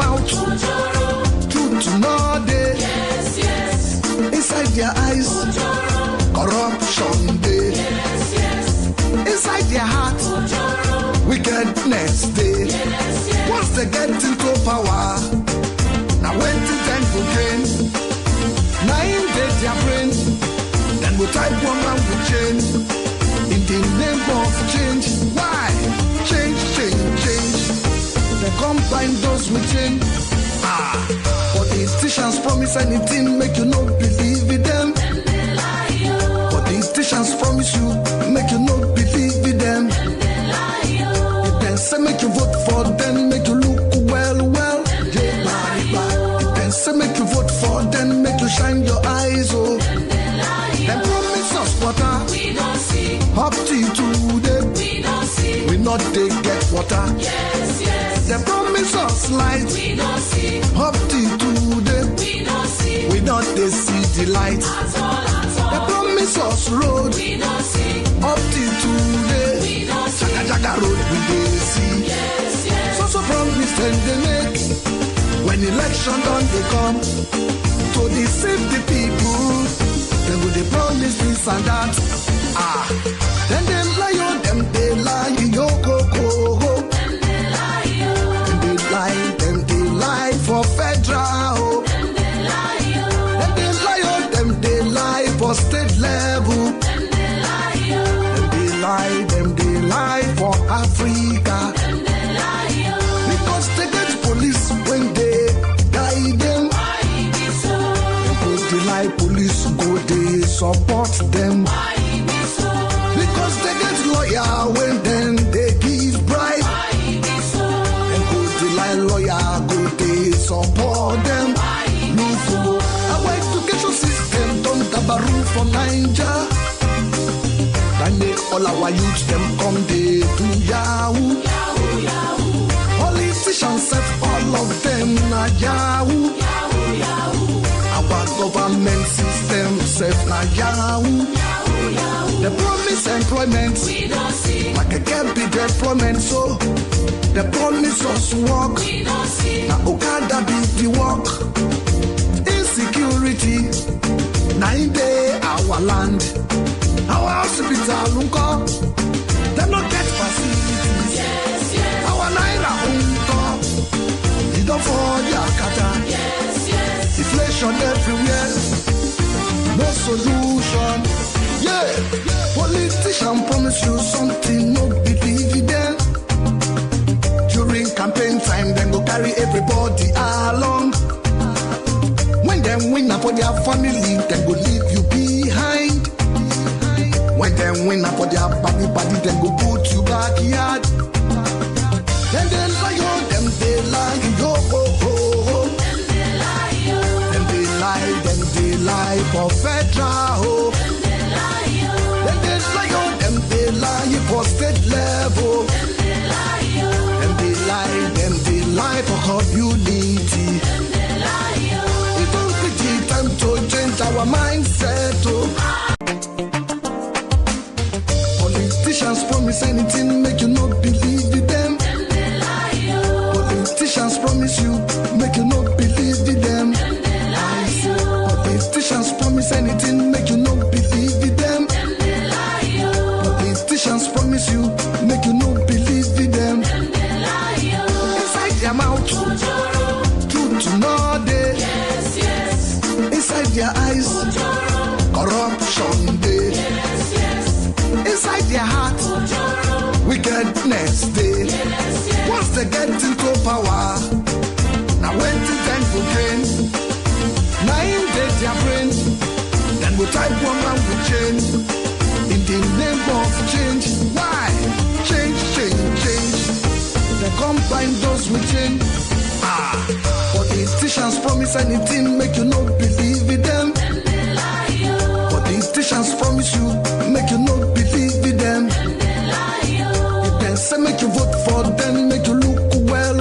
mouth, truth to know day. Yes, yes. Inside their eyes, corruption day. Yes, yes. Inside their heart, wickedness day. Yes, yes. Once they get into power, now when to time for gain, now in their brain, then we type one and we change. In the name of change, why? Change, change, change. They combine those with change. Politicians promise anything, make you not believe in them. Politicians promise you, make you not believe in them. If they say make you vote for them, make you look well. If they say make you vote for them, make you shine your eyes, oh. Them promise us water, We don't see. up to today. We don't see. We not they get water. Yes, yes. They promise us light, We don't see. up to today. We don't see. We not they see the light. At all, They at all. promise us road, We don't see. up to today. We don't see. Jaga road we they see. Yes, yes. So promise then they make. When election done they come to deceive the people. They will they promise this and that. Then them lie on them, they lie, yo go go. Them they lie, oh. Them they lie for federal. Oh. Them they lie, oh. Them they lie for state level. Them they lie, oh. Them they lie for Africa. Them they lie, oh. Because they get police when they guide them. Why be so? Go they lie police, go they support them. Why be so? Because they get lawyer when then they give bribe. Why be so? And go they lie lawyer, go they support them. Look, our education system don't have a room for Niger. Then make all our youth them come they do yahoo. Yahoo, yahoo. Politicians set all of them na yahoo. Yahoo, yahoo. Our government system set na yahoo. Yahoo, yahoo. They promise employment, We don't see. like a can't be deployment, so they promise us work. We don't see. Now Okada be the work. Insecurity, now in day our land, our hospital unko, they not get facilities. Yes, yes. Our naira unko, you don't for the akata. Yes, yes. Inflation everywhere, no solution. Yeah, politician promise you something, no believe in them. During campaign time, then go carry everybody along. When them win up for their family, then go leave you behind. When them win up for their body, then go put you backyard. Then they lie on them, they lie, yo ho ho ho. Them they lie, oh. Them they lie for federal. Oh. Them they lie, oh. Them they lie for state level. Them they lie, oh. Them they lie for community. Them they lie, oh. It don't be the time to change our mindset. Oh. Politicians promise anything, make you not believe in them. Them they lie, oh. Politicians promise you, make you not believe in them. Them they lie, oh. Politicians promise anything, make you not believe in them. Them they lie, oh. Politicians promise you, make you not believe in them. Them they lie, oh. Inside their mouth, truth to know day. Yes, yes. Inside their eyes, corruption day. Yes, yes. Inside their heart, wickedness day. Yes, yes. Once they get into power, now when to time for gain, now in their brain, then we type one and we change. In the name of change, why? Change, change, change. They combine those with change. Politicians promise anything, make you not believe in them. Them they lie, oh. Politicians promise you, make you not believe in them. Them they lie, oh. If they say make you vote for them, make you look well.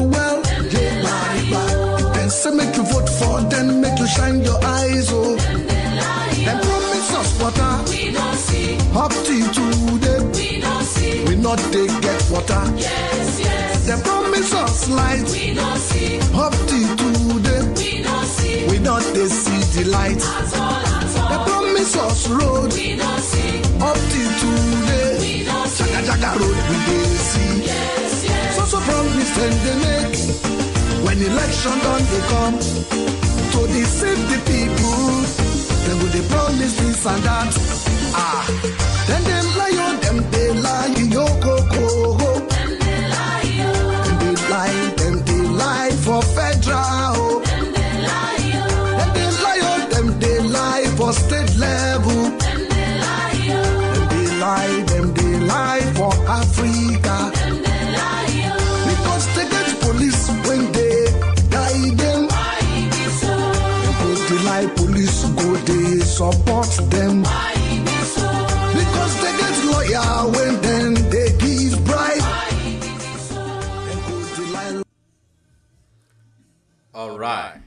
If they say make you vote for them, make you shine your eyes, oh. Them they lie, Them oh. promise us water, We don't see. up to today. We don't see. We not they get water. Yes, yes. Them promise promise us light. We no see. Up till today, We no see. we not they see the light. At all, at They all. promise us road. We no see. Up till today, We no see. Jaga Jaga road we dey see. Yes, yes. So promise them they make. When election done they come to deceive the people. They will they promise this and that. Then them lie on them they lie yo go. Them they lie, yo. Them they lie for federal. Oh. Them they lie, yo. Them they lie for state level. Them they lie, yo. Them they lie for Africa. Them they lie, yo. Because they get police when they guide them. Why be so? Go they lie police, go they support them. Why be so? Because they get lawyer when then they give bribe. Why be so? Them go they lie. All right.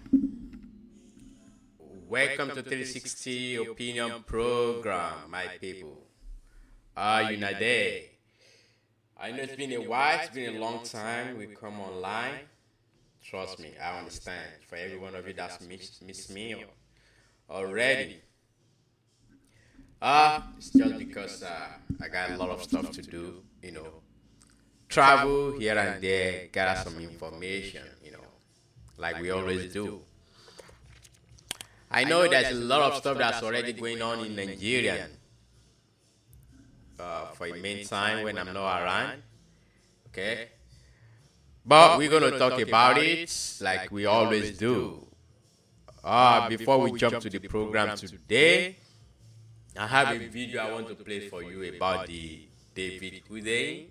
Welcome to 360 Opinion Program, my people. Are you not there? I know it's been a while, it's been a long time we come online. Trust me, I understand. For every one of you that's missed me already. It's just because I got a lot of stuff to do, Travel here and there, gather some information, like we always do. I know there's a lot of stuff that's already going on in Nigeria. For a meantime when I'm not around, okay? But we're going to talk about it like we always do. Before we jump to the program today, I have a video I want to play for you about the David Uday,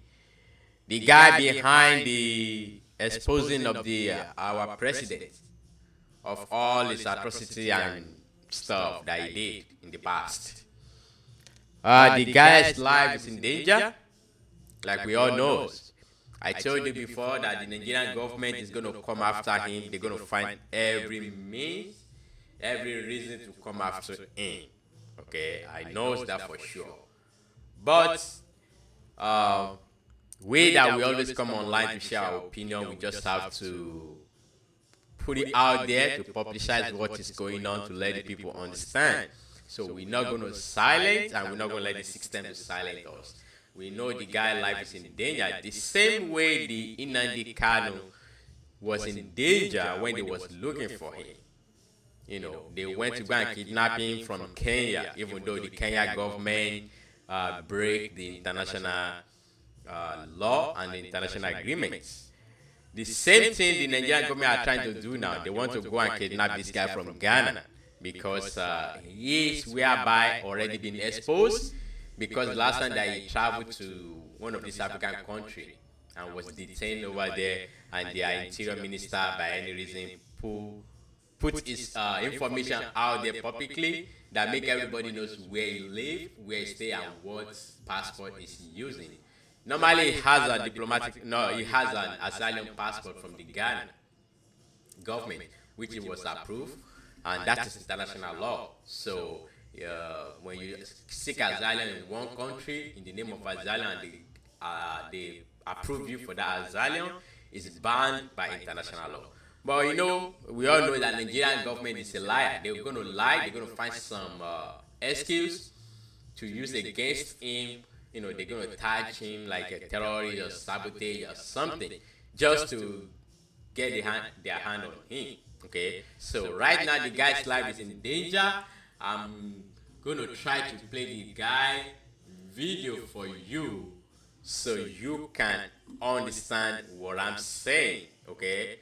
the guy behind the exposing of our president of all his atrocity and stuff that he did in the past. The guy's life is in danger, like we all know. I told you before that the Nigerian government is going to come after him. They're going to find every means, every reason to come after him. Okay, I know that for sure. But we always come online to share our opinion. We just have to put it out there to publicize what is going on to let the people understand. So we're not going to silence, and we're not going to let the system to silence us. We know the guy's life is in danger. The same way the Nnamdi Kanu was in danger when they was looking for him. They went to go and kidnap him from Kenya, even though the Kenya government break the international law and the international agreements. The same thing the Nigerian government are trying to do now. They want to go and kidnap this guy from Ghana because he is whereby already been exposed, because last time that he traveled to one of these African countries and was detained over there, and their interior minister by any reason put his information out there publicly that make everybody knows where he live, where he stay, and what passport is using. Normally, he has an asylum passport from the Ghana government, which it was approved, and that is international law. So, when you seek asylum in one country in the name of asylum, and they approve you for that asylum, it's banned by international law. But we all know that the Nigerian government is a liar. They're going to lie. They're going to find some excuse to use against him. They're going to touch him like a terrorist or sabotage or something, just to get their hand on him. Okay, so right now the guy's life is in danger. I'm going to try to play the guy video for you so you can understand what I'm saying. Okay.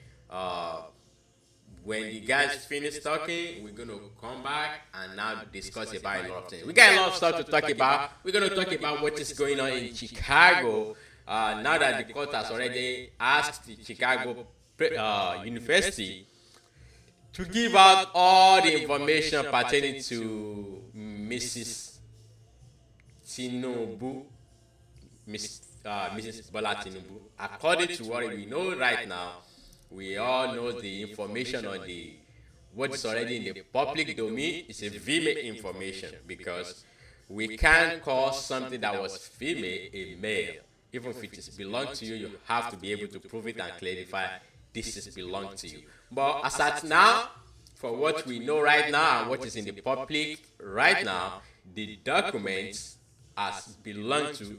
When the guys finish talking, we're going to come back and now discuss about a lot of things. We got a lot of stuff to talk about. We're going to talk about what is going on in Chicago. Now that the court has already asked the Chicago University to give out all the information pertaining to Mrs. Tinubu, Mrs. Bola Tinubu. According to what we know right now, we all know the information on what's already in the public domain is a female information, because we can't call something that was female a male. Even if it is belong to you, you have to be able to prove it and clarify this is belong to you. But as at now, for what we know right now and what is in the public right now, the documents as belong to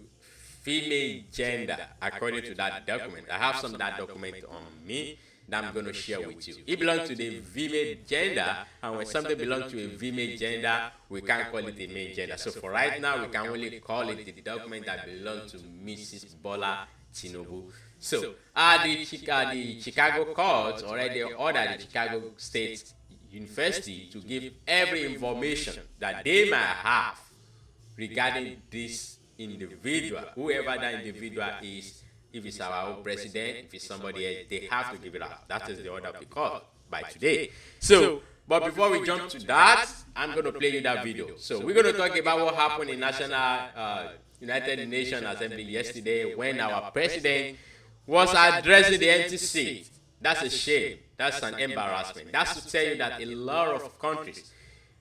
female gender according to that document. I have some of that document on me that I'm going to share with you. It belongs to the female gender, and when something belongs to a female gender, we can't call it a male gender. So for right now, we can only call it the document that belongs to Mrs. Bola Tinubu. So the Chicago court already ordered the Chicago State University to give every information that they might have regarding this individual, whoever that individual is. If it's our own president, if it's somebody else, they have to give it out. That is the order of the court by today. So, but before we jump to that, I'm going to play you that video. So we're going to talk about what happened in National United Nations Assembly yesterday when our president was addressing the empty seat. That's a shame. That's an embarrassment. That's to tell you that a lot of countries,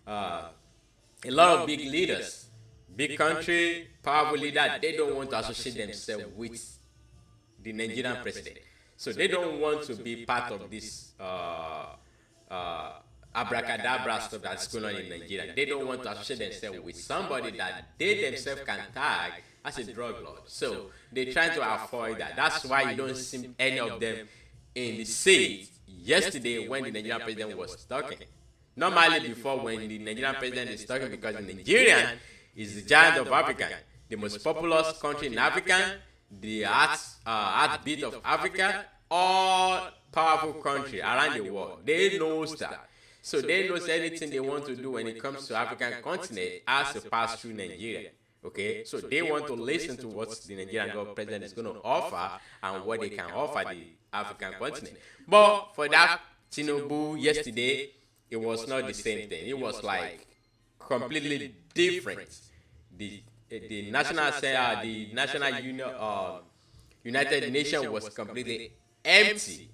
a lot of big leaders, big country, powerful leaders, they don't want to associate themselves with the Nigerian president. So they don't want to be part of this abracadabra stuff that's going on in Nigeria. They don't want to associate themselves with somebody that they themselves can tag as a drug lord. So they're trying to avoid that. That's why you don't see any of them in the seat yesterday when the Nigerian president was talking. Normally before, when the Nigerian president is talking, because the Nigerian is the giant of Africa, the most populous country in Africa, the heartbeat of Africa, all powerful country around the world. They know that. So they know anything they want to do when it comes to African continent has to pass through Nigeria. Okay, so they want to listen to what the Nigerian president is going to offer and what they can offer the African continent. But for that Tinubu yesterday, it was not the same thing. It was like completely different. The national United Nations was completely empty.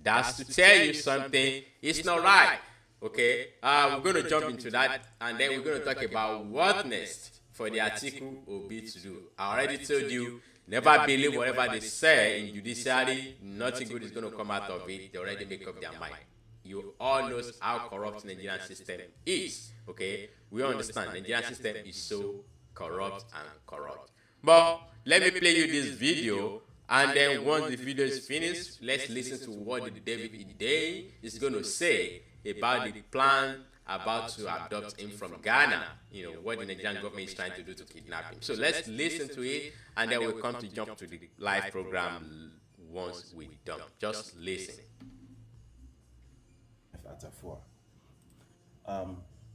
That's to tell you something. It's not right. Okay, we're going to jump into that, and then we're going to talk about what next for the Atiku Obi to do. I already told you, never believe whatever they say in judiciary. Nothing good is going to come out of it. They already make up their mind. You all know how corrupt the Nigerian system is. Okay, we understand the Nigerian system is so corrupt and corrupt. But let me play you this video, and then once the video is finished, let's listen to what the David Ide is going to say about the plan about to adopt him from Ghana. You know what the Nigerian government is trying to do to kidnap him. So let's listen to it, and then we'll come to jump to the live program once we're done. Just listen.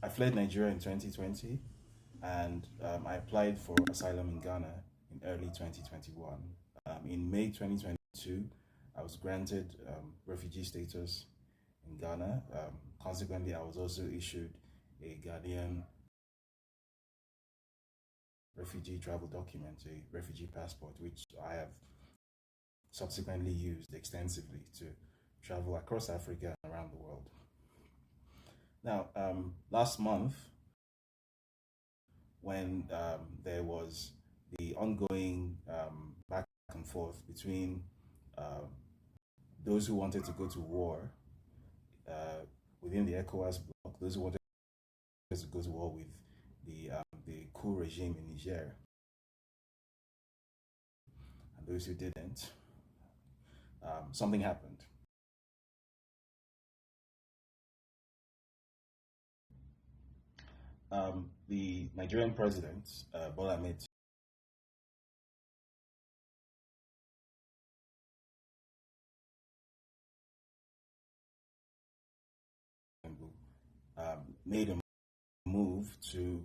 I fled Nigeria in 2020, and I applied for asylum in Ghana in early 2021. In May 2022, I was granted refugee status in Ghana. Consequently, I was also issued a Ghanaian refugee travel document, a refugee passport, which I have subsequently used extensively to travel across Africa and around the world. Now, last month, when there was the ongoing back and forth between those who wanted to go to war within the ECOWAS bloc, those who wanted to go to war with the coup regime in Niger, and those who didn't, something happened. The Nigerian president, Bola Ahmed made a move to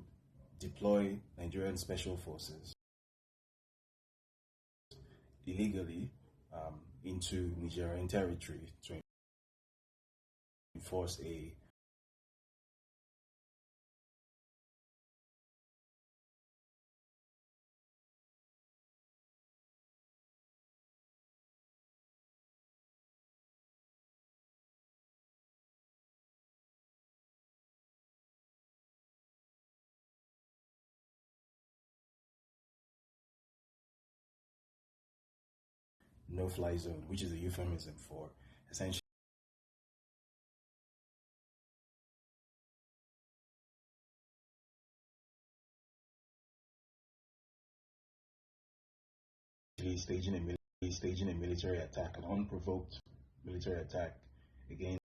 deploy Nigerian special forces illegally into Nigerian territory to enforce a no-fly zone, which is a euphemism for essentially staging a military attack, an unprovoked military attack against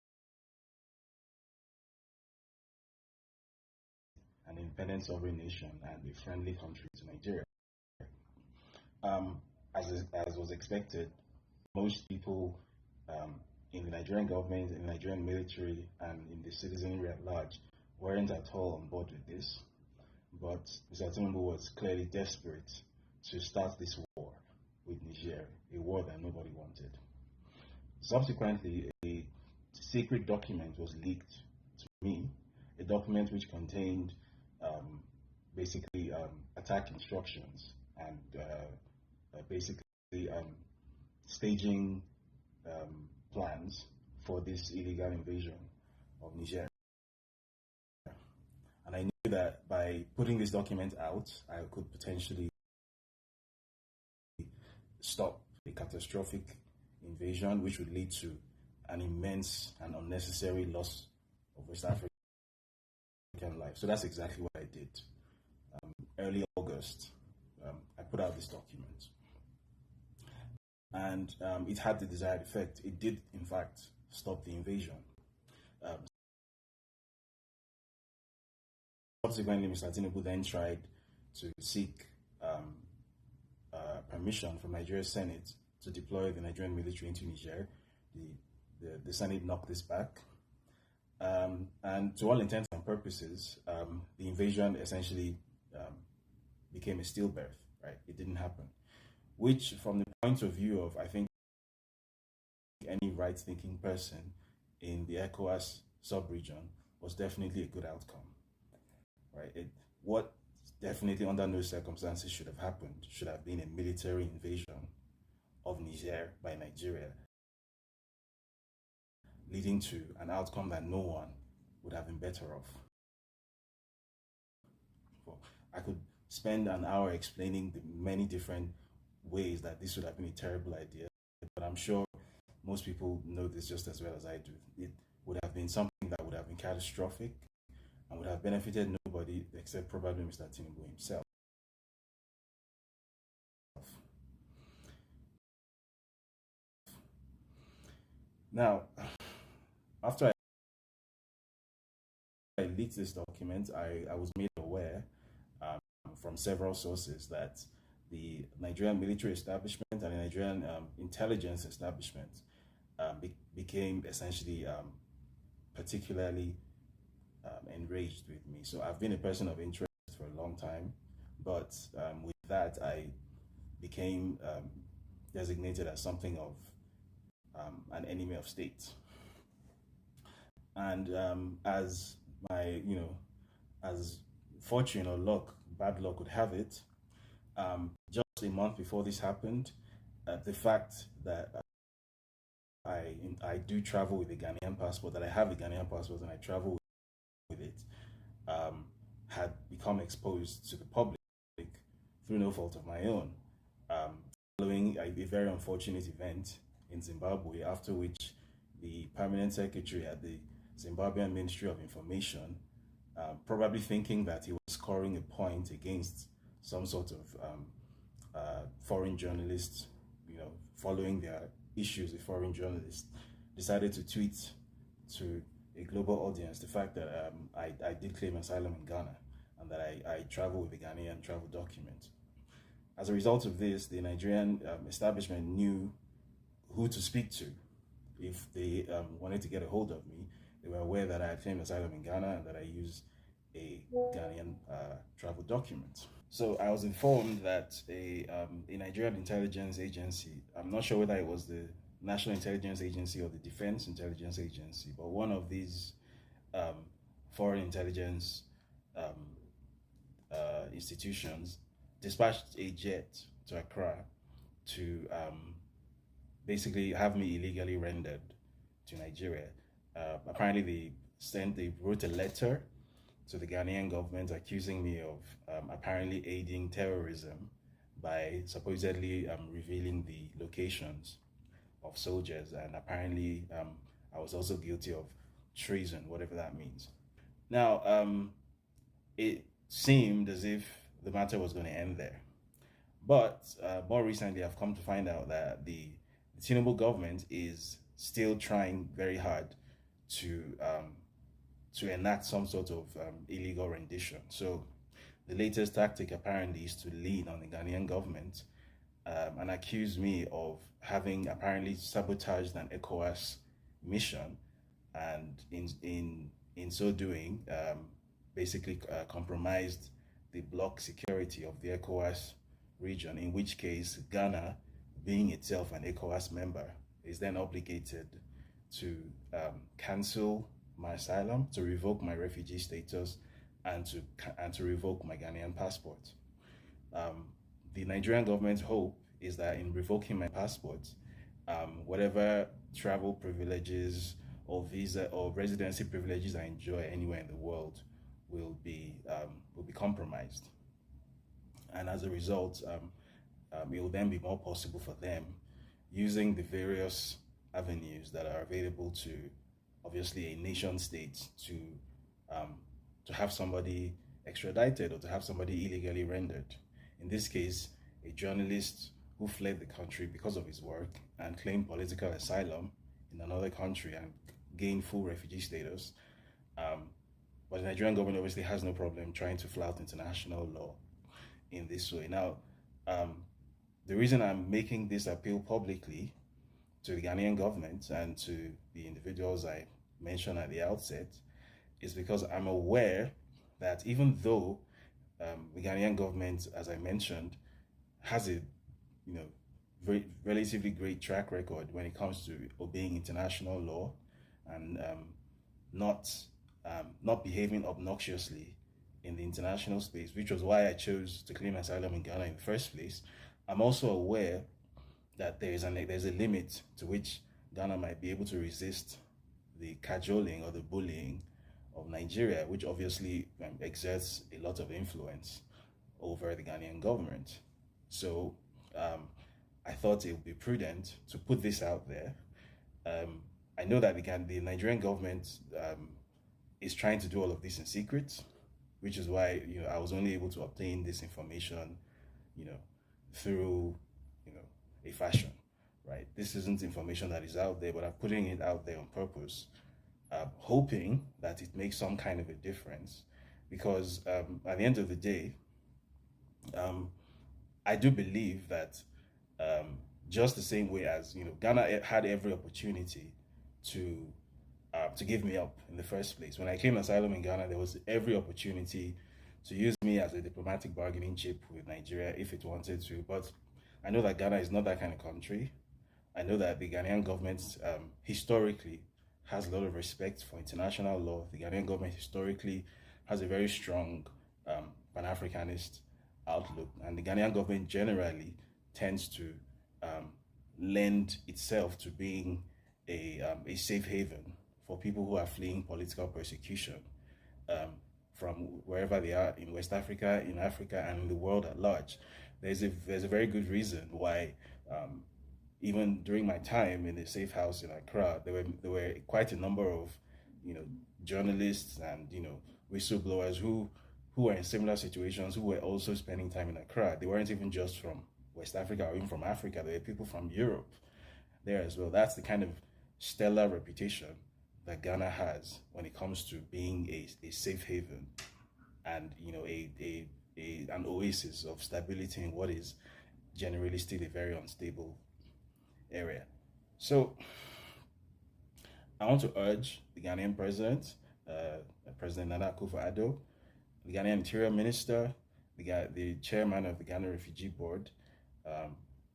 an independent sovereign nation and a friendly country to Nigeria. As was expected, most people in the Nigerian government, in the Nigerian military, and in the citizenry at large weren't at all on board with this. But Mr. Tinubu was clearly desperate to start this war with Niger, a war that nobody wanted. Subsequently, a secret document was leaked to me, a document which contained basically attack instructions and basically staging plans for this illegal invasion of Niger. And I knew that by putting this document out, I could potentially stop a catastrophic invasion, which would lead to an immense and unnecessary loss of West African life. So that's exactly what I did. Early August, I put out this document. And it had the desired effect. It did, in fact, stop the invasion. Subsequently, Mr. Tinubu then tried to seek permission from Nigeria's Senate to deploy the Nigerian military into Niger. The Senate knocked this back. And to all intents and purposes, the invasion essentially became a stillbirth, right? It didn't happen. Which, from the point of view of, I think, any right-thinking person in the ECOWAS sub-region, was definitely a good outcome, right? What definitely, under no circumstances, should have happened should have been a military invasion of Niger by Nigeria, leading to an outcome that no one would have been better off. I could spend an hour explaining the many different ways that this would have been a terrible idea, but I'm sure most people know this just as well as I do. It would have been something that would have been catastrophic and would have benefited nobody except probably Mr. Tinubu himself. Now, after I leaked this document, I was made aware from several sources that the Nigerian military establishment and the Nigerian intelligence establishment became essentially particularly enraged with me. So I've been a person of interest for a long time, but with that I became designated as something of an enemy of state. And as my, as fortune or luck, bad luck would have it, just a month before this happened, the fact that I do travel with a Ghanaian passport, that I have a Ghanaian passport and I travel with it, had become exposed to the public through no fault of my own, following a very unfortunate event in Zimbabwe, after which the permanent secretary at the Zimbabwean Ministry of Information, probably thinking that he was scoring a point against some sort of foreign journalists, following their issues with foreign journalists, decided to tweet to a global audience the fact that I did claim asylum in Ghana and that I travel with a Ghanaian travel document. As a result of this, the Nigerian establishment knew who to speak to if they wanted to get a hold of me. They were aware that I had claimed asylum in Ghana and that I used a Ghanaian travel document. So I was informed that a Nigerian intelligence agency, I'm not sure whether it was the National Intelligence Agency or the Defense Intelligence Agency, but one of these foreign intelligence institutions dispatched a jet to Accra to basically have me illegally rendered to Nigeria. Apparently they wrote a letter to the Ghanaian government accusing me of apparently aiding terrorism by supposedly revealing the locations of soldiers, and apparently I was also guilty of treason, whatever that means. Now, it seemed as if the matter was going to end there. But more recently, I've come to find out that the Tinubu government is still trying very hard to enact some sort of illegal rendition. So the latest tactic apparently is to lean on the Ghanaian government and accuse me of having apparently sabotaged an ECOWAS mission, and in so doing, basically compromised the bloc security of the ECOWAS region, in which case Ghana, being itself an ECOWAS member, is then obligated to cancel my asylum, to revoke my refugee status, and to revoke my Ghanaian passport. The Nigerian government's hope is that in revoking my passport, whatever travel privileges or visa or residency privileges I enjoy anywhere in the world will be compromised, and as a result, it will then be more possible for them, using the various avenues that are available to obviously a nation state, to have somebody extradited or to have somebody illegally rendered. In this case, a journalist who fled the country because of his work and claimed political asylum in another country and gained full refugee status. But the Nigerian government obviously has no problem trying to flout international law in this way. Now, the reason I'm making this appeal publicly to the Ghanaian government and to the individuals I mentioned at the outset is because I'm aware that even though the Ghanaian government, as I mentioned, has a very relatively great track record when it comes to obeying international law and not behaving obnoxiously in the international space, which was why I chose to claim asylum in Ghana in the first place. I'm also aware that there's a limit to which Ghana might be able to resist the cajoling or the bullying of Nigeria, which obviously exerts a lot of influence over the Ghanaian government. So I thought it would be prudent to put this out there. I know that the Nigerian government is trying to do all of this in secret, which is why I was only able to obtain this information, through a fashion, right? This isn't information that is out there, but I'm putting it out there on purpose, hoping that it makes some kind of a difference, because at the end of the day, I do believe that just the same way as Ghana had every opportunity to give me up in the first place. When I claimed asylum in Ghana, there was every opportunity to use me as a diplomatic bargaining chip with Nigeria if it wanted to. But I know that Ghana is not that kind of country. I know that the Ghanaian government historically has a lot of respect for international law. The Ghanaian government historically has a very strong Pan-Africanist outlook, and the Ghanaian government generally tends to lend itself to being a safe haven for people who are fleeing political persecution from wherever they are in West Africa, in Africa, and in the world at large. There's a very good reason why even during my time in the safe house in Accra, there were quite a number of journalists and whistleblowers who were in similar situations, who were also spending time in Accra. They weren't even just from West Africa or even from Africa. There were people from Europe there as well. That's the kind of stellar reputation that Ghana has when it comes to being a safe haven and an oasis of stability in what is generally still a very unstable area. So I want to urge the Ghanaian president, President Nana Akufo-Addo, the Ghanaian Interior Minister, the chairman of the Ghana Refugee Board,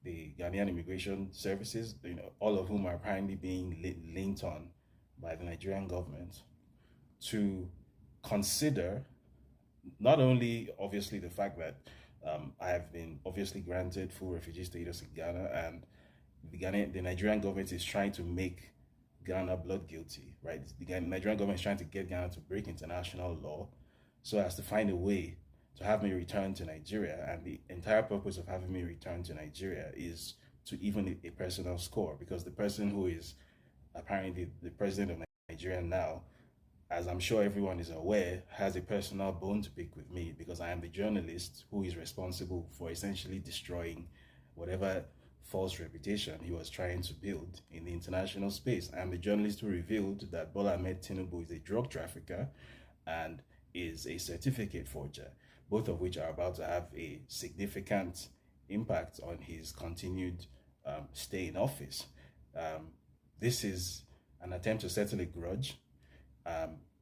the Ghanaian Immigration Services, all of whom are apparently being leaned on by the Nigerian government, to consider not only obviously the fact that I have been obviously granted full refugee status in Ghana, and the Nigerian government is trying to make Ghana blood guilty, right? The Nigerian government is trying to get Ghana to break international law so as to find a way to have me return to Nigeria. And the entire purpose of having me return to Nigeria is to even a personal score, because the person who is apparently the president of Nigeria now, as I'm sure everyone is aware, has a personal bone to pick with me, because I am the journalist who is responsible for essentially destroying whatever false reputation he was trying to build in the international space. I am the journalist who revealed that Bola Ahmed Tinubu is a drug trafficker and is a certificate forger, both of which are about to have a significant impact on his continued stay in office. This is an attempt to settle a grudge,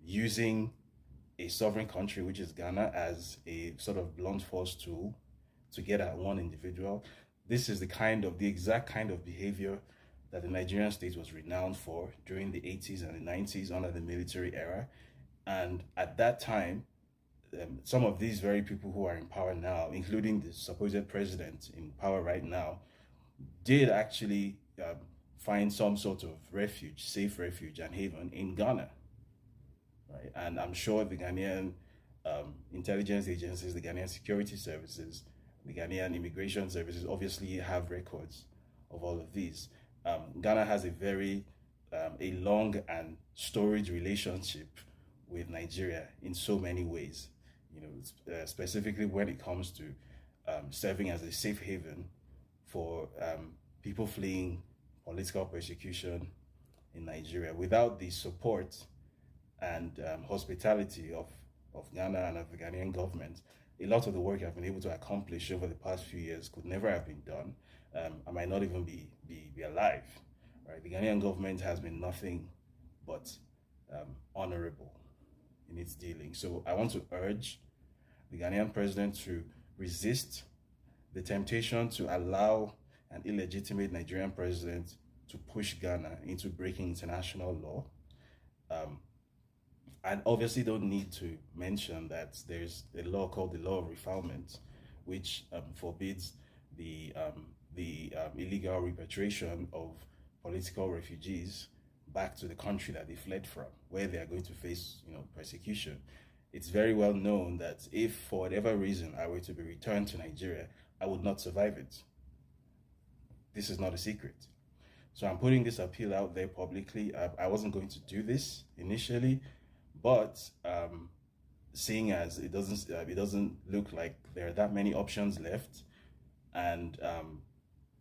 using a sovereign country, which is Ghana, as a sort of blunt force tool to get at one individual. This is the exact kind of behavior that the Nigerian state was renowned for during the 80s and the 90s under the military era. And at that time, some of these very people who are in power now, including the supposed president in power right now, did actually find some sort of refuge, safe refuge and haven in Ghana. Right? And I'm sure the Ghanaian intelligence agencies, the Ghanaian security services, the Ghanaian immigration services obviously have records of all of these. Ghana has a long and storied relationship with Nigeria in so many ways. Specifically when it comes to serving as a safe haven for people fleeing political persecution in Nigeria. Without the support and hospitality of Ghana and of the Ghanaian government, a lot of the work I've been able to accomplish over the past few years could never have been done. I might not even be alive. Right? The Ghanaian government has been nothing but honorable in its dealing. So I want to urge the Ghanaian president to resist the temptation to allow an illegitimate Nigerian president to push Ghana into breaking international law. I obviously don't need to mention that there's a law called the Law of Refoulement, which forbids the illegal repatriation of political refugees back to the country that they fled from, where they are going to face, persecution. It's very well known that if for whatever reason I were to be returned to Nigeria, I would not survive it. This is not a secret. So I'm putting this appeal out there publicly. I wasn't going to do this initially, but seeing as it doesn't look like there are that many options left, and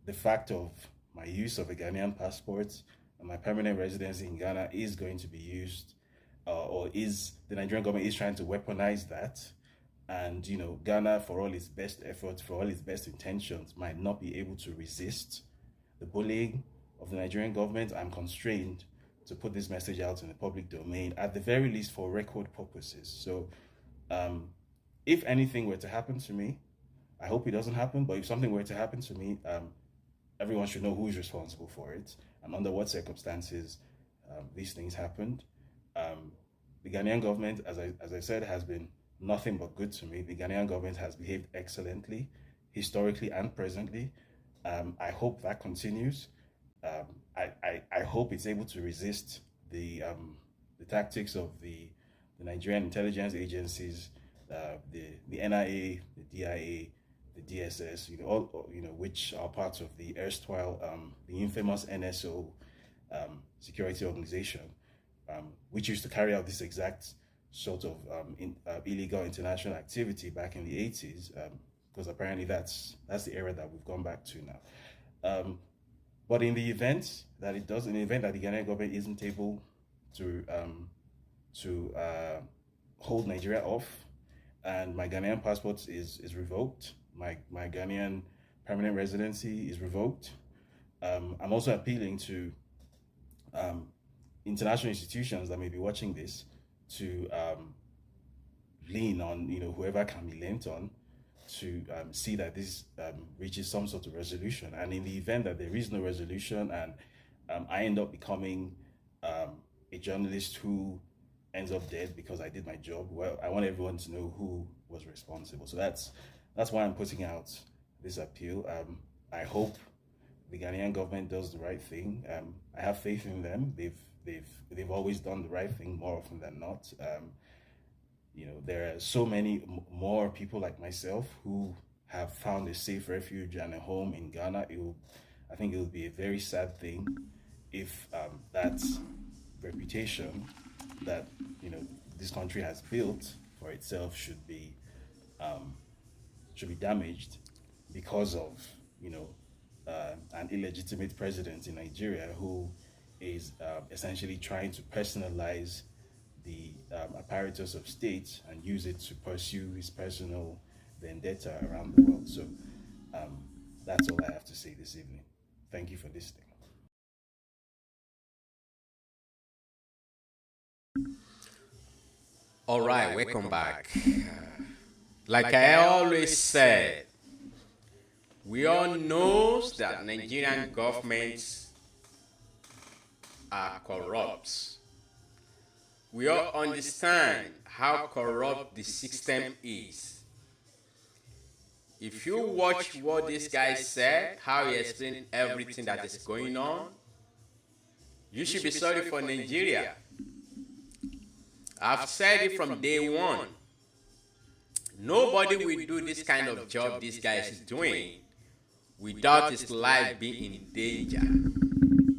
the fact of my use of a Ghanaian passport and my permanent residency in Ghana is going to be used, or is the Nigerian government is trying to weaponize that, and Ghana, for all its best efforts, for all its best intentions, might not be able to resist the bullying of the Nigerian government. I'm constrained to put this message out in the public domain, at the very least for record purposes. So if anything were to happen to me, I hope it doesn't happen, but if something were to happen to me, everyone should know who is responsible for it and under what circumstances these things happened. The Ghanaian government, as I said, has been nothing but good to me. The Ghanaian government has behaved excellently, historically and presently. I hope that continues. I hope it's able to resist the tactics of the Nigerian intelligence agencies, the NIA, the DIA, the DSS, which are parts of the erstwhile, the infamous NSO security organization, which used to carry out this exact sort of illegal international activity back in the 80s, because apparently that's the era that we've gone back to now. But in the event that the Ghanaian government isn't able to hold Nigeria off, and my Ghanaian passport is revoked, my Ghanaian permanent residency is revoked, I'm also appealing to international institutions that may be watching this to lean on whoever can be leaned on to see that this reaches some sort of resolution. And in the event that there is no resolution and I end up becoming a journalist who ends up dead because I did my job, well, I want everyone to know who was responsible. So that's why I'm putting out this appeal. I hope the Ghanaian government does the right thing. I have faith in them. They've always done the right thing more often than not. there are so many more people like myself who have found a safe refuge and a home in Ghana. I think it would be a very sad thing if that reputation that this country has built for itself should be damaged because of an illegitimate president in Nigeria who is essentially trying to personalize the apparatus of state and use it to pursue his personal vendetta around the world. So that's all I have to say this evening. Thank you for listening. All right, welcome back. Like I always said, we all know that Nigerian governments are corrupt. We all understand how corrupt the system is. If you watch what this guy said, how he explained everything that is going on, you should be sorry for Nigeria. I've said it from day one. Nobody will do this kind of job this guy is doing without his life being in danger.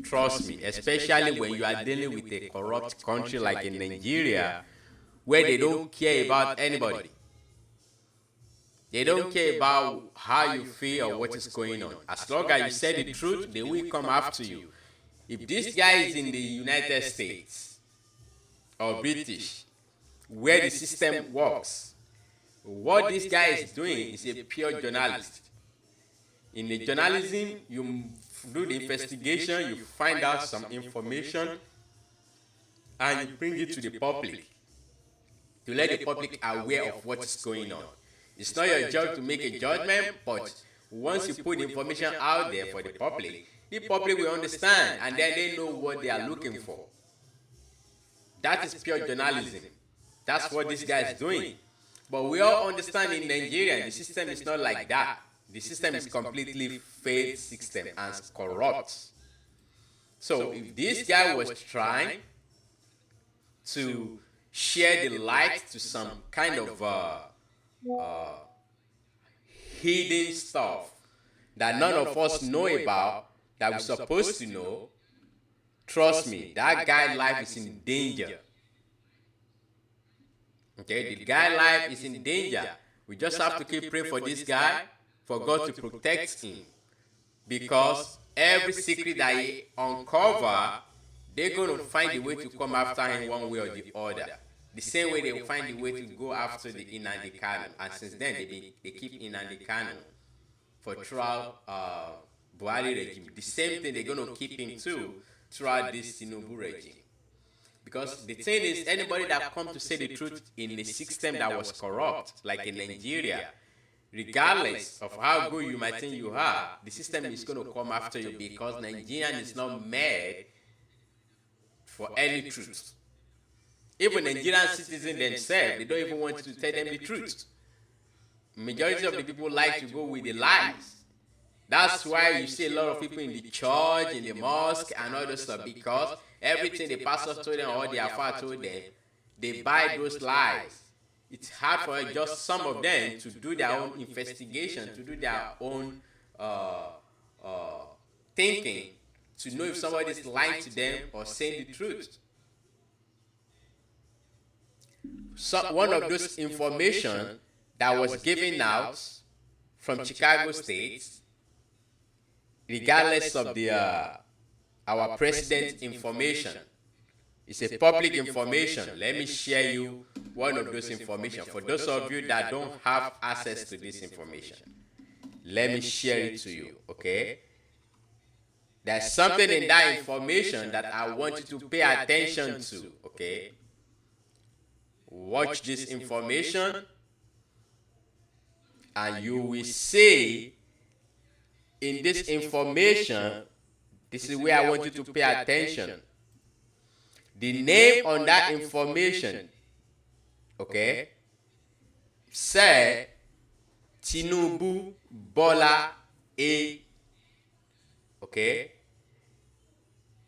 Trust me, especially when you are dealing with a corrupt country like in Nigeria, where they don't care about anybody. They don't care about how you feel or what is going on. As long as you say the truth, they will come after you. If this guy is in the United States or British, where the system works, what this guy is doing is a pure journalist. In the journalism, you do the investigation, you find out some information, and you bring it to the public to let the public aware of what is going on. It's not your job to make a judgment, but once you put information out there for the public will understand, and then they know what they are looking for. That is pure journalism. That's what this guy is doing. But we all understand in Nigeria, the system is not like that. The system is completely failed system and corrupt. So if this guy was trying to share the light to some kind of hidden stuff that none of us know about, that we're supposed to know, trust me, that guy's life is in danger. Okay, the guy's life is in danger. We just have to keep praying for this guy, for God to protect him. Because every secret that he uncover, they're going to find a way to come after him one way or the other. The same way they will find a way to go after the Nnamdi Kanu. And since then, they keep Nnamdi Kanu for throughout Buhari regime. The same thing they're going to keep him too throughout this Tinubu regime. Because the thing is, anybody that comes to say the truth in a system that was corrupt, like in Nigeria, regardless of how good you might think you are, the system is going to come after you, because Nigerian is not made for any truth. Even Nigerian citizens themselves, they don't even want to tell them the truth. Majority of the people like to go with the lies. That's why you see a lot of people in the church, in the mosque, and all those stuff, because everything the pastor told them or the alpha told them, they buy those lies. It's hard for just some of them to do their own investigation, to do their own thinking, to know if somebody is lying to them or saying the truth. So one of those information that was given out from Chicago State, regardless of the our president's information, it's a public information. Let me share you one of those information. For those of you that don't have access to this information, let me share it to you, okay? There's something in that information that I want you to pay attention to, okay? Watch this information, and you will see in this information, this is where I want you to pay attention. The name on that information, okay, said Tinubu Bola A. Okay,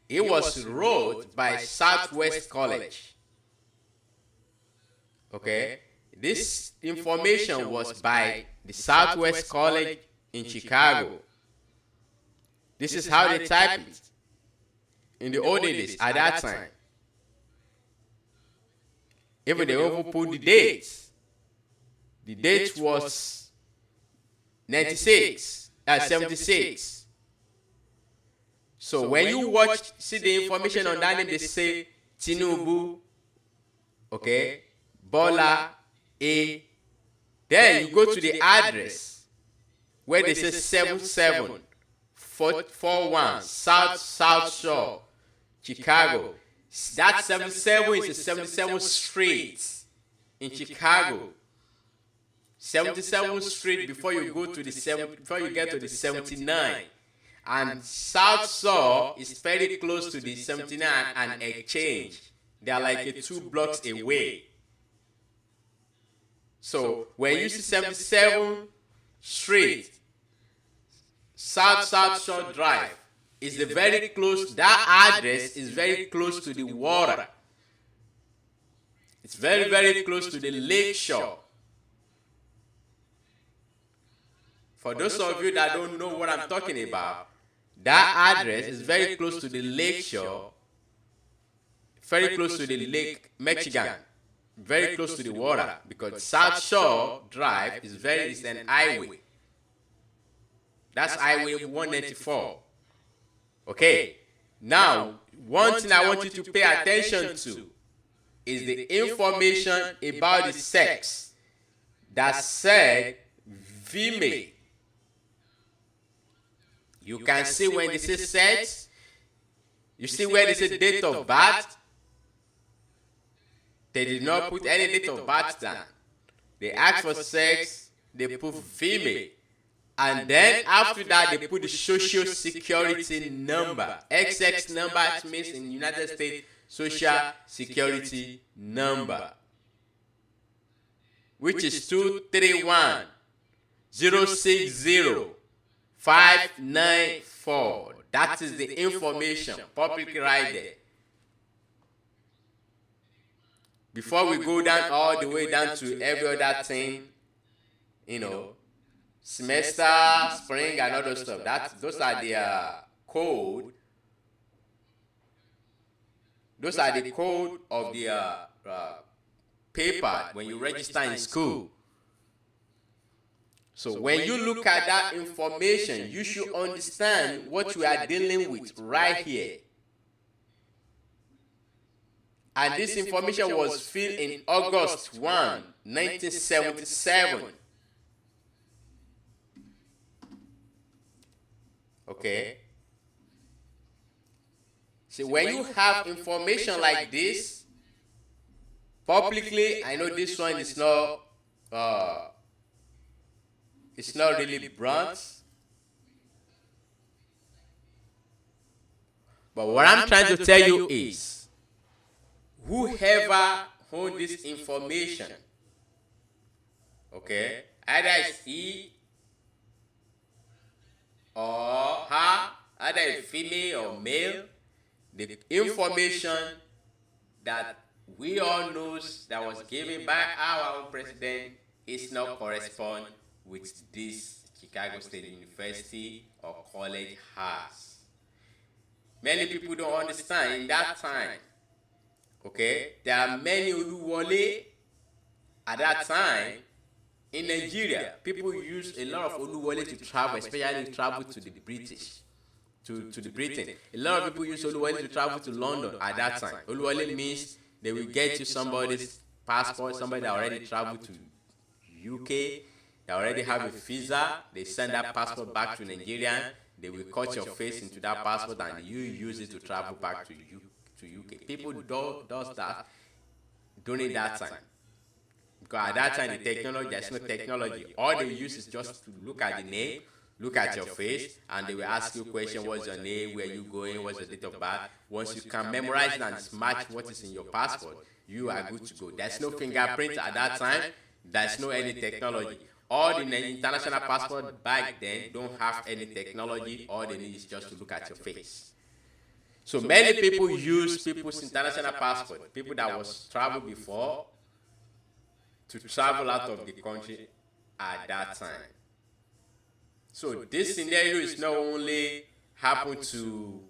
it was wrote by Southwest College. Okay, this information was by the Southwest College in Chicago. This is how they type it in the olden days at that time. Even they even put the dates. The date was 76. So when you see the information on that name, they say Tinubu, okay, Bola A. Then you go to the address where they say 7741 South Shore, Chicago. That 77 is the 77th Street in Chicago. 77th Street before you get to the 79. And South Shore is very close to the 79 and Exchange. They are like 2 blocks away. So when you see 77th Street, South Shore Drive, is the very close. That address is very close to the water. It's very, very close to the lake shore. For those of you that don't know what I'm talking about, that address is very close to the lake shore, very close to the Lake Michigan, very close to the water, because South Shore Drive is an highway. That's Highway 194. Okay, now one thing I want you to pay attention to is the information about the sex that said female. You can see when they say sex, you see where they say date of birth. They did not put any date of birth down. They asked for sex, they put female. And then after that, they put the social security number. XX number, it means in the United States, social security number, which is 231-060-594. That is the information publicly right there. Before we go down all the way down to every other thing, semester, spring, and all those stuff. Those are the code. Those are the code of the paper when you register in school. So when you look at that information, you should understand what you are dealing with right here. And this information was filled in August 1, 1977. Okay. See, when you have information like this publicly, I know this one is not it's not really blunt, but what I'm trying to tell you is, whoever hold this information, okay, either it's he or her, either a female or male, the information that we all knows that was given by our own president is not correspond with this Chicago State University or college has. Many people don't understand in that time. Okay, there are many Oluwole at that time in Nigeria. People use a lot of Oluwole to travel, especially travel to the British, to the Britain. A lot of people use Oluwole to travel to London at that time. Oluwole means they will get you somebody's passport, somebody that already traveled to UK, they already have a visa, they send that passport back to Nigeria, they will cut your face into that passport and you use it to travel back to UK. People does that during that time. Because at that time, there's no technology. All they use is just to look at the name, look at your face, and they will ask you a question: what's your name, where are you going, what's your date of birth. Once you can memorize it and match what is in your passport, you are good to go. There's no fingerprint at that time. There's no any technology. All the international passport back then don't have any technology. All they need is just to look at your face. So many people use people's international passport. People that was traveled before, to travel out of the country at that time. So this scenario is not only happened to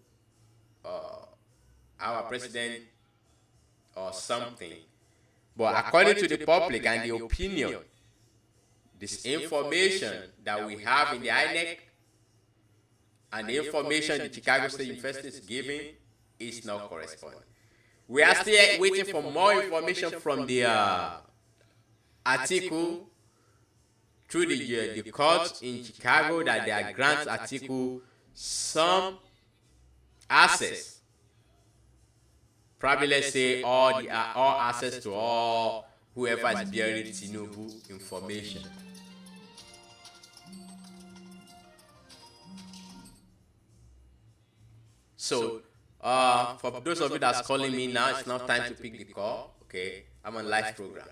our president or something, but according to the public and the opinion, this information that we have in the INEC and the information the Chicago State University is giving is not corresponding. We are still waiting for more information from the article through the court in Chicago that they grant article some access. Probably let's say all access to all whoever is bearing Tinubu information. So for those of you that's calling me now, it's not time to pick the call. Okay, I'm on live program.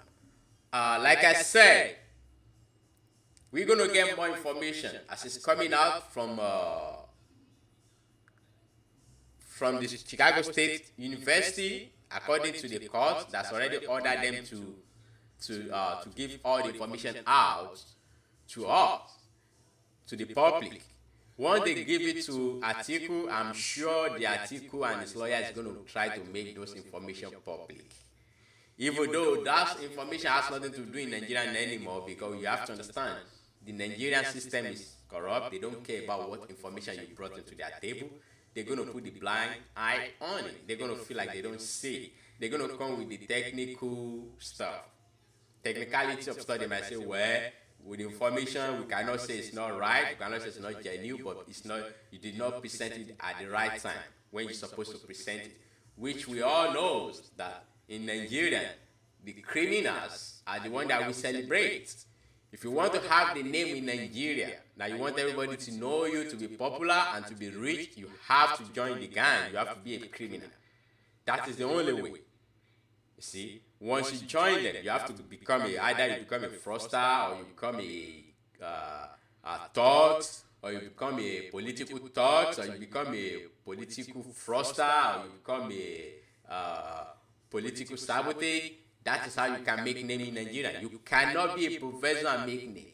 Like I said, we're gonna get more information as it's coming out from the Chicago State University, according to the court that's already ordered them to give all the information out to us, to the public. Once they give it to Atiku, I'm sure the Atiku and his lawyer is going to try to make those information public. Even though that information has nothing to do in Nigeria anymore, because you have to understand, the Nigerian system is corrupt. They don't care about what information you brought into their table. They're going to put the blind eye on it. They're going to feel like they don't see. They're going to come with the technical stuff. Technicality of stuff, they might say, well, with information, we cannot say it's not right, we cannot say it's not genuine, but it's not, you did not present it at the right time when you're supposed to present it, which we all know that in Nigeria, the criminals are the ones that we celebrate. If you want to have the name in Nigeria, now you want everybody to know you, to be popular and to be rich, you have to join the gang, you have to be a criminal. That is the only way. You see, once you join them, you have to become either you become a fraudster, or you become a thug, or you become a political thug, or you become a political fraudster, or you become a political sabotage. That is how you can make name in Nigeria. You cannot be a professor and make name.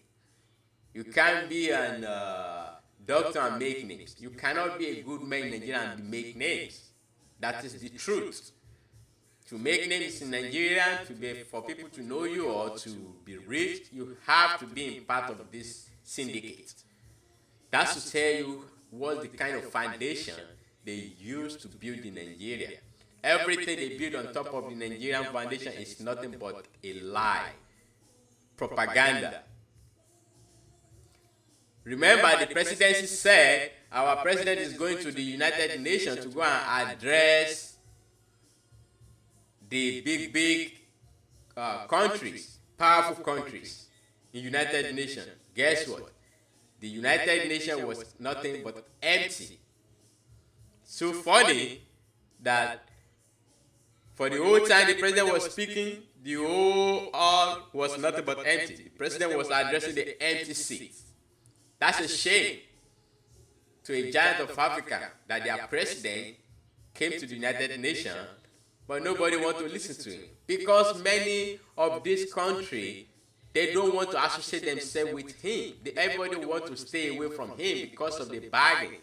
You can't be a doctor and make names. You cannot be a good man in Nigeria and make names. That is the truth. To make names in Nigeria, for people to know you or to be rich, you have to be in part of this syndicate. That's to tell you what the kind of foundation they use to build in Nigeria. Everything they build on top of the Nigerian foundation is nothing but a lie, propaganda. Remember, the presidency said our president is going to the United Nations to go and address the big countries, powerful countries in United Nations. Guess what? The United Nations was nothing but empty. So funny that for the whole time the president was speaking, the whole hall was nothing but empty. The president was addressing the empty seats. That's a shame to a giant of Africa that their president came to the United Nations, but nobody wants to listen to him. Because many of these countries, they don't want to associate themselves with him. Everybody wants to stay away from him because of the bargain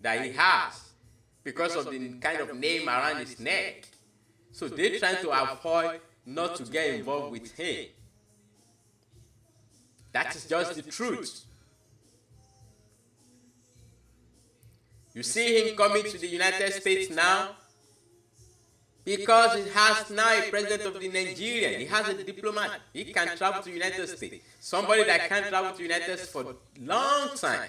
that he has, because of the kind of name around his neck. So they're trying to avoid not to get involved with him. That is just the truth. You see him coming to the United States now because he has now a president of the Nigeria. He has a diplomat. He can travel to the United States. Somebody that can't travel to the United States for a long time.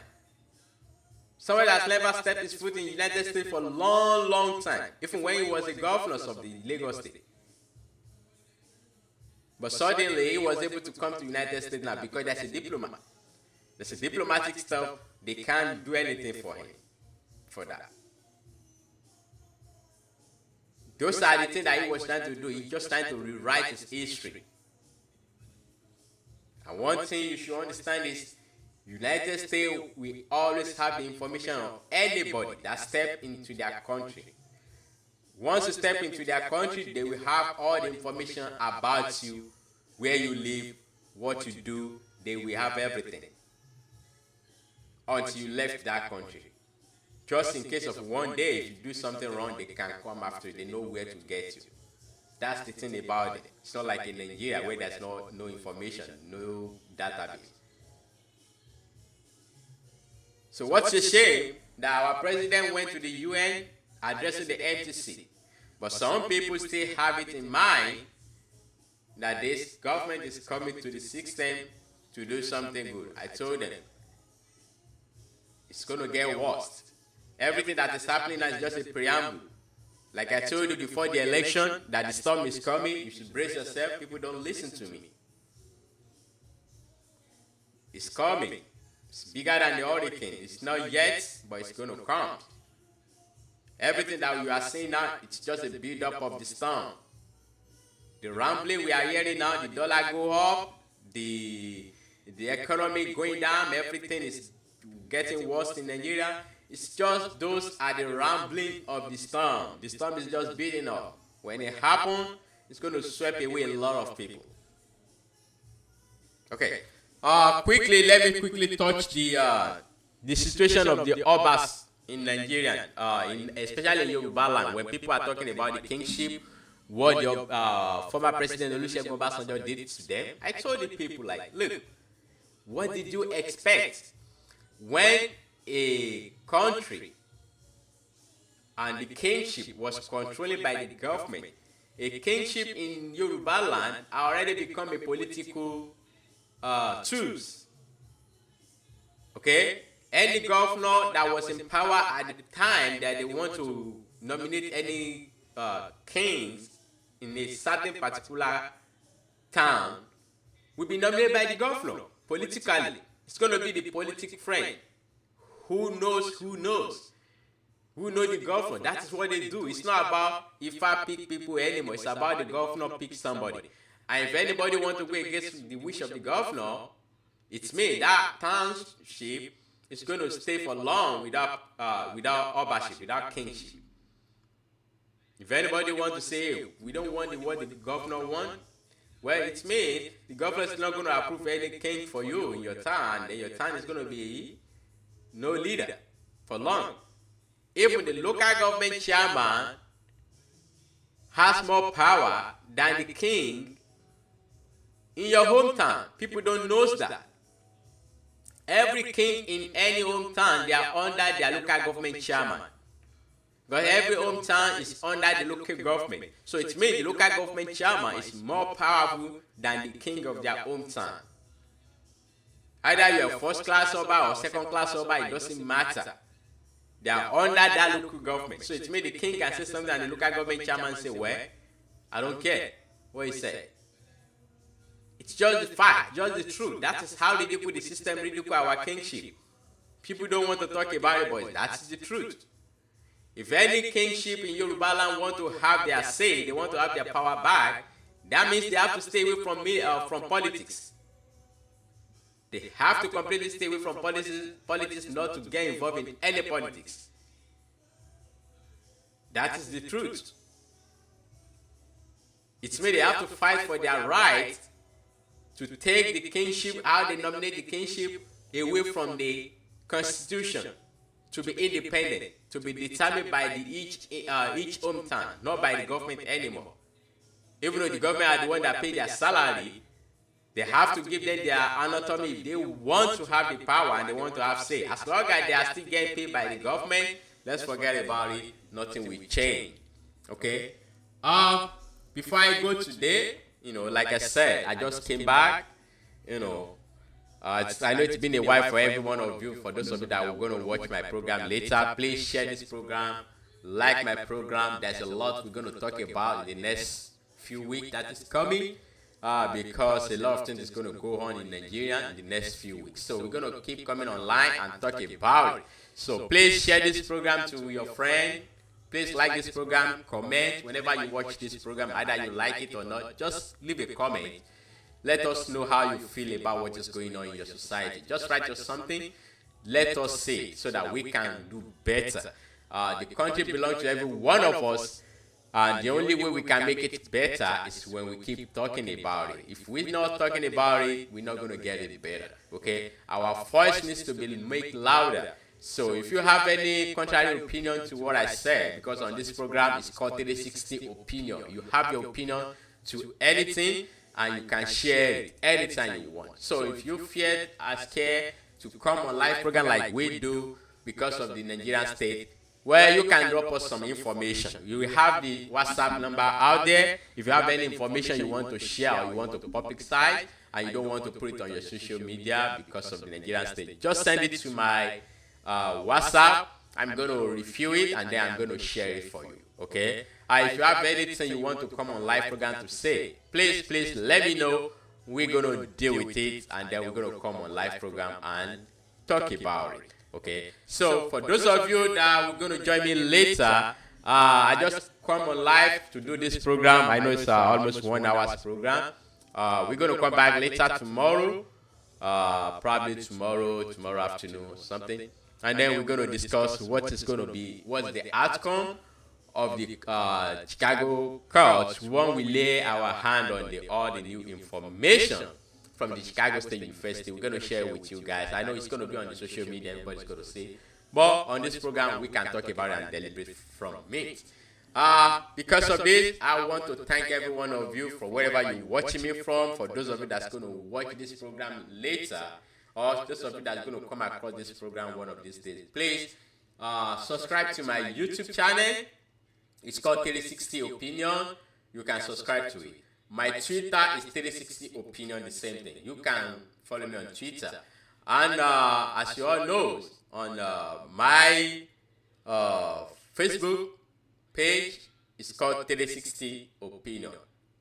Somebody that's never stepped his foot in the United States for a long time. Even when he was a governor of the Lagos State. But suddenly he was able to come to the United States now because there's a diplomat. There's a diplomatic stuff. They can't do anything for him. For that. Those are the things that he was trying to do. He's just trying to rewrite his history. And one thing you should understand is United States will always have the information of anybody that step into their country. Once you step into their country, they will have all the information about you where you live, what you do, they will have everything until you left that country. Just in case of one day, if you do something wrong, they can come after you. They know where to get you. That's the thing about it. It's not like in Nigeria where there's no information, no database. So what's a shame that our president went to the UN addressing the NTC, but some people still have it in mind that this government is coming to the system to do something good. I told them it's going to get worse. Everything that is happening now is just a preamble. Like I told you before the election, that the storm is coming. You should brace yourself. People don't listen to me. It's coming. It's bigger than the hurricane. It's not yet, but it's going to come. Everything that we are seeing now, it's just a build-up of the storm. The rambling we are hearing now, the dollar go up, the economy going down, everything is getting worse in Nigeria. It's just those are the rambling of the storm. The storm is just building up. When it happens, it's going to sweep away a lot of people. Okay. Quickly, let me quickly touch the situation of the Obas in Nigeria, especially in Yoruba land, when people are talking about the kingship, what the former President Olusegun Obasanjo did to them. I told the people, like, look, what did you expect when a country and the kingship was controlled by the government? A kingship in Yoruba land already become a political tools. Okay? Any governor that was in power at the time that they want to nominate any kings in a certain particular town will be nominated by the governor politically. It's going to be the politic friend. Who knows who knows? Who knows the governor? That is what they do. It's not about if I pick people anymore. It's about the governor pick somebody. And if anybody wants to go against the wish of the governor, it's me. That township is going to stay for long without obaship, without kingship. If anybody wants to say, we don't want what the governor wants, well, it's me. The governor is not going to approve any king for you in your town. Then your town is going to be no leader for long. Even the local government chairman has more power than the king in your hometown. People don't know that. Every king in any hometown, they are under their local government chairman. But every hometown is under the local government. So it means the local government chairman is more powerful than the king of their hometown. Either you're first class Oba or second class Oba, it doesn't matter. They are under that local government. So it means the king can say something and the local government chairman say, well, I don't care what he said. It's just the fact, just the truth. That is how they put the system ridicule our kingship. People don't want to talk about it, but that's the truth. If any kingship in Yoruba land want to have their say, they want to have their power back, that means they have to stay away from politics. They have to completely stay away from politics, not to get involved in any politics. That is the truth. It's means they have to fight for their right to take the kingship out, they nominate the kingship away from the constitution, to be independent, to be determined by each hometown, not by the government anymore. Even though the government are the one that pay their salary, they have to give them their autonomy if they want to have the power and they want to have say. As long as they are still getting paid by the government, let's forget about it. Nothing will change. Okay? Before I go today, like I said, I just came back. I know it's been a while for every one of you. For those of you that are going to watch my program later, please share this program, like my program. There's a lot we're going to talk about in the next few weeks that is coming. Because a lot of things is going to go on in Nigeria in the next few weeks. So we're going to keep coming online and talk about it. So please share this program to your friend. Please like this program, comment. Whenever you watch this program, either you like it or not, just leave a comment. Let us know how you feel about what is going on in your society. Just write us something. Let us see so that we can do better. The country belongs to every one of us. And the only way we can make it better is when we keep talking about it. If we're not talking about it, we're not going to get it better. Okay? Our voice needs to be made louder. So if you have any contrary opinion to what I said, because on this program it's called 360 opinion. You have your opinion to anything and you can share it anytime you want. So if you feel scared to come on live program like we do because of the Nigerian state, well, you can drop us some information. You will have the WhatsApp number out there. If you have any information you want to share or you want to publicize and you don't want to put it on your social media because of the Nigerian state, just send it to my WhatsApp. I'm going to review it and then I'm going to share it for you. Okay? If you have anything you want to come on live program to say, please let me know. We're going to deal with it and then we're going to come on live program and talk about it. Okay, so for those of you that are going to join me later, I just come on live to do this program. I know it's almost 1 hour's program. We're going to come back later tomorrow, probably tomorrow afternoon or something. And then we're going to discuss what is going to be, what's the outcome of the Chicago courts when we lay our hand on all the new information from the Chicago State University. We're going to share it with you guys. I know it's going to be on the social media, everybody's going to see. But on this program, we can talk about it and deliberate from it. Because of this, I want to thank every one of you for wherever you're watching me from. For those of you that's going to watch this program later, or those of you that's going to come across this program one of these days, please subscribe to my YouTube channel. It's called 360 Opinion. You can subscribe to it. My Twitter is 360 Opinion, the same thing. You can follow me on Twitter. And as you all know, on my Facebook page, it's called 360 Opinion.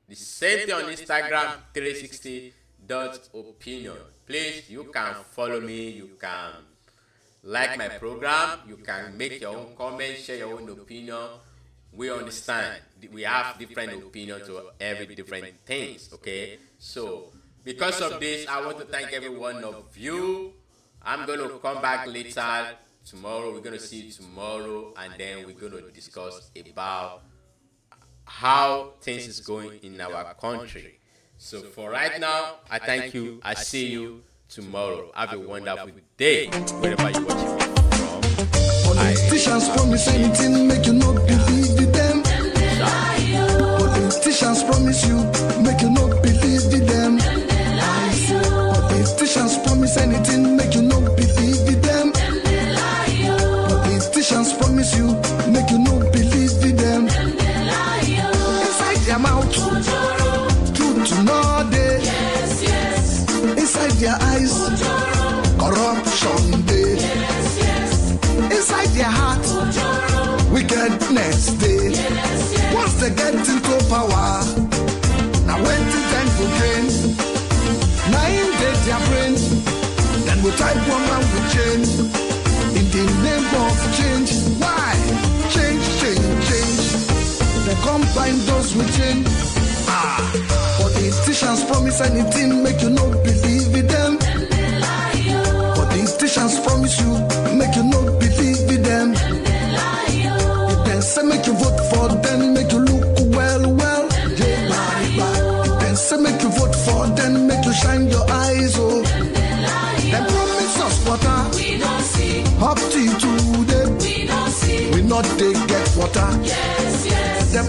The same thing on Instagram, 360.opinion. Please, you can follow me. You can like my program. You can make your own comments, share your own opinion. We understand we have different opinions to every different things. Okay, so because of this, I want to thank every one of you. I'm going to come back later tomorrow. We're going to see you tomorrow, and then we're going to discuss about how things is going in our country. So for right now, I thank you. I see you tomorrow. Have a wonderful day wherever you're watching me from. Politicians promise anything, make you not believe them. Politicians promise you, make you not believe them. Politicians promise anything, make you not believe them. Politicians promise you, make you not believe them. Inside their mouth, truth to know day. Inside their eyes, corruption day. Inside their heart, wickedness day. Once they get into power, now when the time for gain, now in their brain, then we type one and we change. In the name of change, why? Change. They combine those with change. Politicians promise anything, make you not believe in them. Politicians promise you, make you not believe in them. If they say make you vote for them, make you look well. If they say make you vote for them, make you shine your eyes. Oh, they promise us water. We don't see. Up to today, We don't see. we not they get water. Yes. They